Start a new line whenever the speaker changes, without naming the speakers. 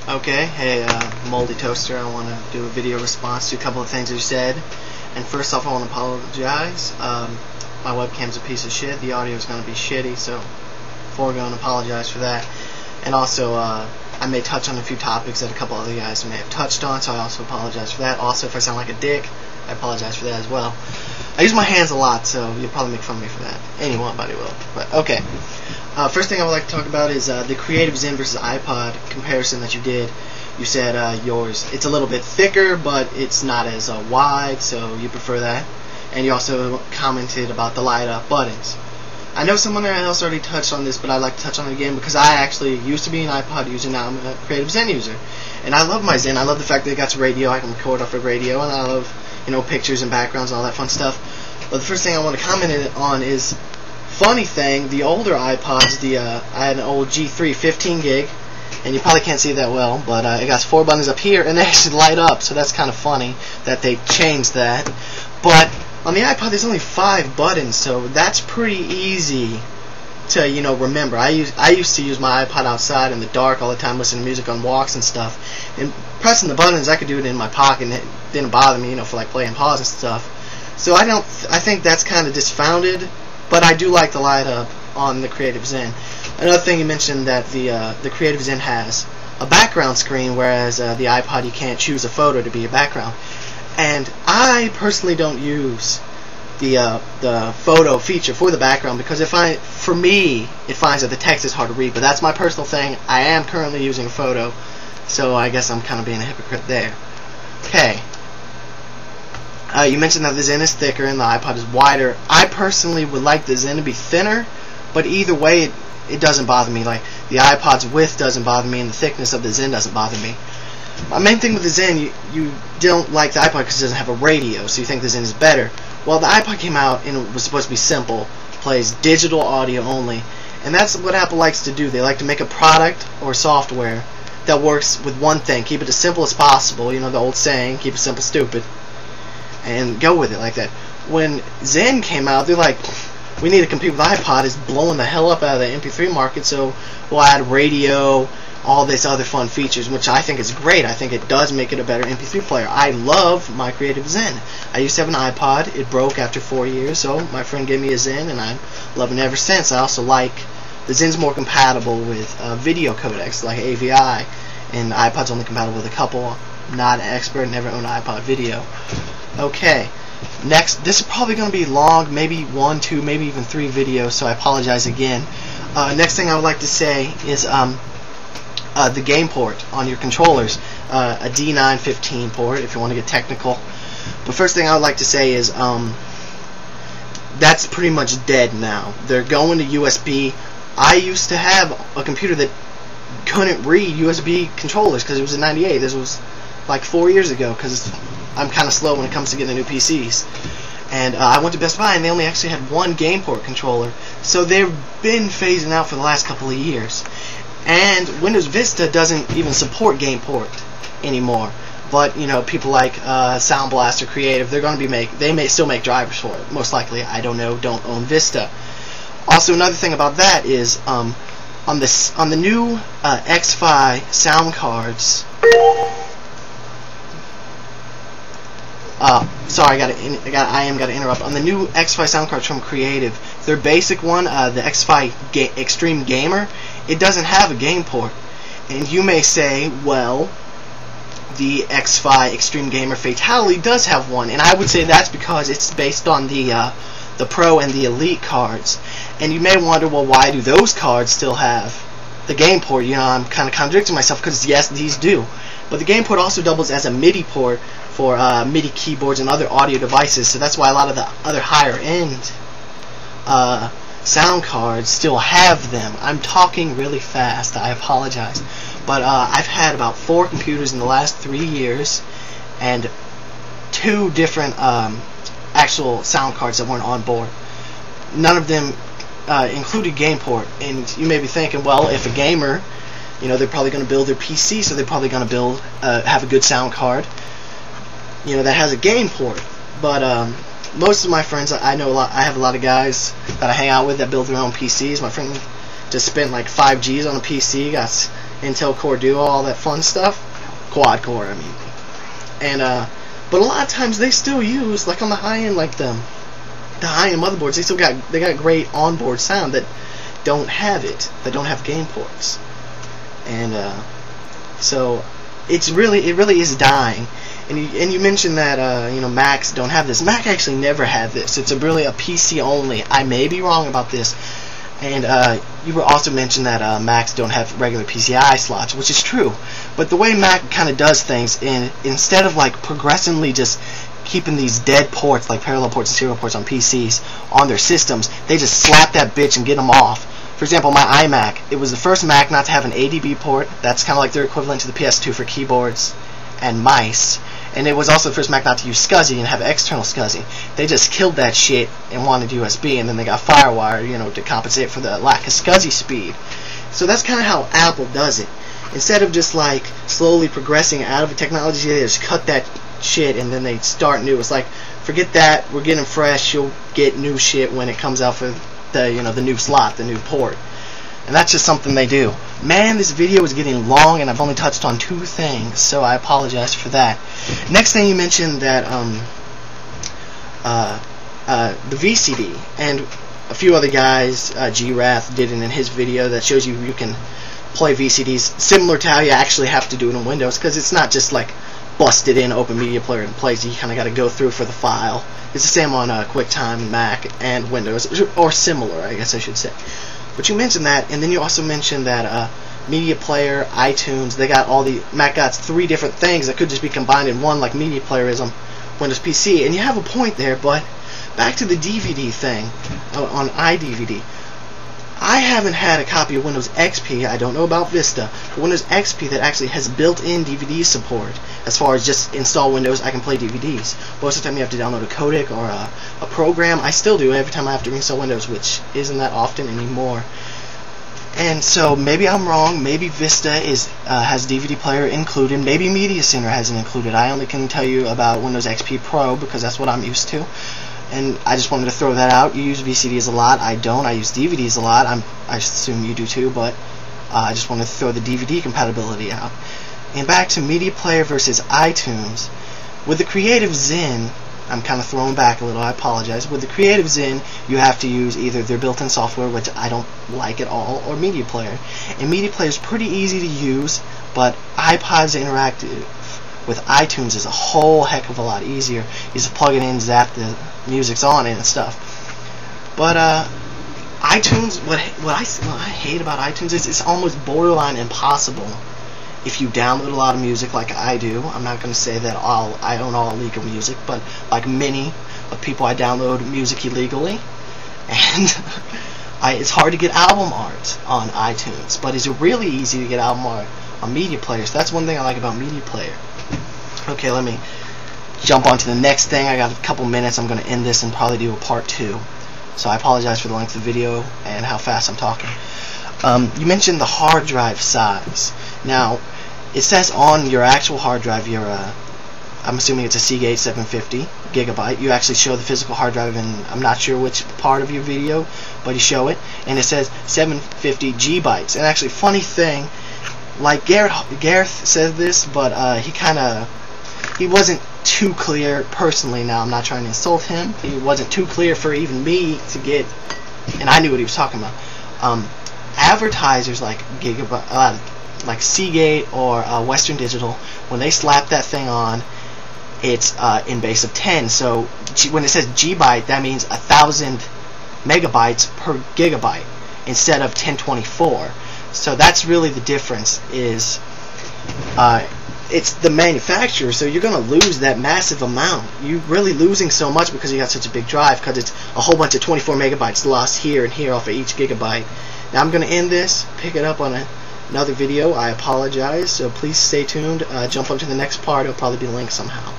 Okay, hey, Moldy Toaster, I want to do a video response to a couple of things you said. And first off, I want to apologize. My webcam's a piece of shit. The audio is going to be shitty, so foregoing, apologize for that. And also, I may touch on a few topics that a couple other guys may have touched on, so I also apologize for that. Also, if I sound like a dick, I apologize for that as well. I use my hands a lot, so you'll probably make fun of me for that. Anybody will. But, okay. First thing I would like to talk about is the Creative Zen versus iPod comparison that you did. You said yours, it's a little bit thicker, but it's not as wide, so you prefer that. And you also commented about the light-up buttons. I know someone else already touched on this, but I'd like to touch on it again because I actually used to be an iPod user, now I'm a Creative Zen user. And I love my Zen. I love the fact that it got to radio, I can record off of radio, and I love, pictures and backgrounds and all that fun stuff. But the first thing I want to comment on is, funny thing, the older iPods, I had an old G3 15 gig, and you probably can't see that well, but it got 4 buttons up here, and they actually light up, so that's kind of funny that they changed that. But on the iPod, there's only 5 buttons, so that's pretty easy to, remember. I used to use my iPod outside in the dark all the time, listening to music on walks and stuff, and pressing the buttons, I could do it in my pocket, and it didn't bother me, for like playing pause and stuff. So I think that's kind of disfounded, but I do like the light up on the Creative Zen. Another thing you mentioned that the Creative Zen has a background screen, whereas the iPod you can't choose a photo to be a background. And I personally don't use the photo feature for the background because for me it finds that the text is hard to read. But that's my personal thing. I am currently using a photo, so I guess I'm kind of being a hypocrite there. Okay. You mentioned that the Zen is thicker and the iPod is wider. I personally would like the Zen to be thinner, but either way it doesn't bother me. Like, the iPod's width doesn't bother me and the thickness of the Zen doesn't bother me. My main thing with the Zen, you don't like the iPod because it doesn't have a radio, so you think the Zen is better. Well, the iPod came out and it was supposed to be simple, plays digital audio only, and that's what Apple likes to do. They like to make a product or software that works with one thing. Keep it as simple as possible, the old saying, keep it simple, stupid, and go with it like that. When Zen came out, they're like, we need to compete with iPod. It's blowing the hell up out of the MP3 market, so we'll add radio, all this other fun features, which I think is great. I think it does make it a better MP3 player. I love my Creative Zen. I used to have an iPod. It broke after 4 years, so my friend gave me a Zen, and I'm loving it ever since. I also like the Zen's more compatible with video codecs like AVI, and the iPod's only compatible with a couple. Not an expert, never owned an iPod video. Okay, next, this is probably going to be long, maybe 1, 2, maybe even 3 videos, so I apologize again. Next thing I would like to say is the game port on your controllers, a D915 port if you want to get technical. But first thing I would like to say is that's pretty much dead now. They're going to USB. I used to have a computer that couldn't read USB controllers because it was a 98. This was like 4 years ago because I'm kind of slow when it comes to getting the new PCs. And I went to Best Buy and they only actually had one game port controller. So they've been phasing out for the last couple of years. And Windows Vista doesn't even support game port anymore. But people like Sound Blaster Creative, they're going to be they may still make drivers for it. Most likely, I don't know. Don't own Vista. Also, another thing about that is on the new Xfi sound cards. Sorry, I am got to interrupt. On the new Xfi sound cards from Creative, their basic one, the Xfi Extreme Gamer, it doesn't have a game port. And you may say, well, the Xfi Extreme Gamer Fatality does have one, and I would say that's because it's based on the Pro and the Elite cards. And you may wonder, well, why do those cards still have the game port? I'm kind of contradicting myself because yes, these do. But the game port also doubles as a MIDI port for MIDI keyboards and other audio devices, so that's why a lot of the other higher end sound cards still have them. I'm talking really fast, I apologize. But I've had about 4 computers in the last 3 years, and 2 different actual sound cards that weren't on board. None of them included game port, and you may be thinking, well, if a gamer, they're probably going to build their PC, so they're probably going to have a good sound card, that has a game port. But most of my friends, I have a lot of guys that I hang out with that build their own PCs. My friend just spent like 5 G's on a PC, got Intel Core Duo, all that fun stuff, quad core, I mean. And but a lot of times they still use, like on the high end, like the high-end motherboards, they got great onboard sound that don't have it, that don't have gain ports, and so it really is dying. And you mentioned that you know, Macs don't have this. Mac actually never had this. It's really a PC only. I may be wrong about this. And you also mentioned that Macs don't have regular PCI slots, which is true. But the way Mac kind of does things, instead of like progressively just keeping these dead ports, like parallel ports and serial ports on PCs, on their systems, they just slap that bitch and get them off. For example, my iMac, it was the first Mac not to have an ADB port. That's kind of like their equivalent to the PS2 for keyboards and mice. And it was also the first Mac not to use SCSI and have external SCSI. They just killed that shit and wanted USB, and then they got FireWire, you know, to compensate for the lack of SCSI speed. So that's kind of how Apple does it. Instead of just like slowly progressing out of a technology, they just cut that shit and then they start new. It's like, forget that, we're getting fresh, you'll get new shit when it comes out for the, you know, the new slot, the new port. And that's just something they do. Man, this video is getting long and I've only touched on 2 things, so I apologize for that. Next thing, you mentioned that the VCD, and a few other guys, G-Wrath did it in his video that shows you can play VCDs similar to how you actually have to do it on Windows, because it's not just like busted in Open Media Player and plays. You kind of got to go through for the file. It's the same on QuickTime, Mac, and Windows, or similar, I guess I should say. But you mentioned that, and then you also mentioned that Media Player, iTunes, Mac got 3 different things that could just be combined in one, like Media Player is on Windows PC, and you have a point there. But back to the DVD thing on iDVD. I haven't had a copy of Windows XP, I don't know about Vista, but Windows XP that actually has built-in DVD support. As far as just install Windows, I can play DVDs. Most of the time you have to download a codec or a program. I still do every time I have to reinstall Windows, which isn't that often anymore. And so maybe I'm wrong, maybe Vista has DVD player included, maybe Media Center hasn't included. I only can tell you about Windows XP Pro because that's what I'm used to. And I just wanted to throw that out. You use VCDs a lot. I don't. I use DVDs a lot. I assume you do too, but I just wanted to throw the DVD compatibility out. And back to Media Player versus iTunes. With the Creative Zen, I'm kind of throwing back a little, I apologize. With the Creative Zen, you have to use either their built-in software, which I don't like at all, or Media Player. And Media Player is pretty easy to use, but iPod's interactive with iTunes is a whole heck of a lot easier. You just plug it in, zap, the music's on it and stuff. But iTunes, what I hate about iTunes is it's almost borderline impossible if you download a lot of music like I do. I'm not going to say that I own all legal music, but like many of people, I download music illegally, and it's hard to get album art on iTunes, but it's really easy to get album art on Media Player. So that's one thing I like about Media Player. Okay, let me jump on to the next thing. I got a couple minutes. I'm going to end this and probably do a part 2. So I apologize for the length of the video and how fast I'm talking. You mentioned the hard drive size. Now, it says on your actual hard drive, I'm assuming it's a Seagate 750 gigabyte. You actually show the physical hard drive, and I'm not sure which part of your video, but you show it, and it says 750 GB. And actually, funny thing, like Gareth said this, but he wasn't too clear personally. Now, I'm not trying to insult him. He wasn't too clear for even me to get, and I knew what he was talking about. Advertisers like like Seagate or Western Digital, when they slap that thing on, it's in base of 10. So when it says GB, that means 1,000 megabytes per gigabyte instead of 1024. So that's really the difference. Is it's the manufacturer, so you're going to lose that massive amount. You're really losing so much because you got such a big drive, because it's a whole bunch of 24 megabytes lost here and here off of each gigabyte. Now I'm going to end this, pick it up on another video. I apologize, so please stay tuned. Jump onto the next part. It'll probably be linked somehow.